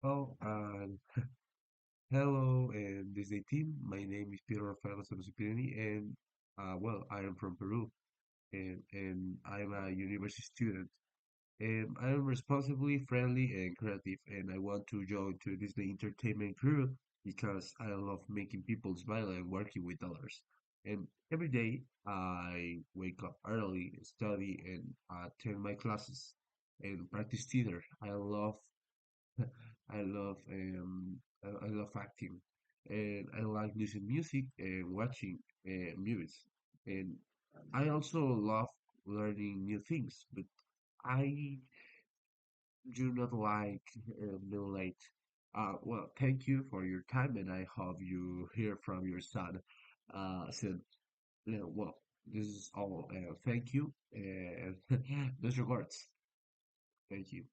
Oh, hello, and this is the team. My name is Pedro Rafael Santos-Pirini, and I am from Peru, and I'm a university student. And I am responsibly, friendly, and creative, and I want to join to Disney Entertainment crew because I love making people smile and working with others. And every day I wake up early, study, and attend my classes and practice theater. I love acting, and I like listening music and watching movies. And I also love learning new things, but I do not like being late. Thank you for your time, and I hope you hear from your son. Said, this is all. Thank you, and best regards. Thank you.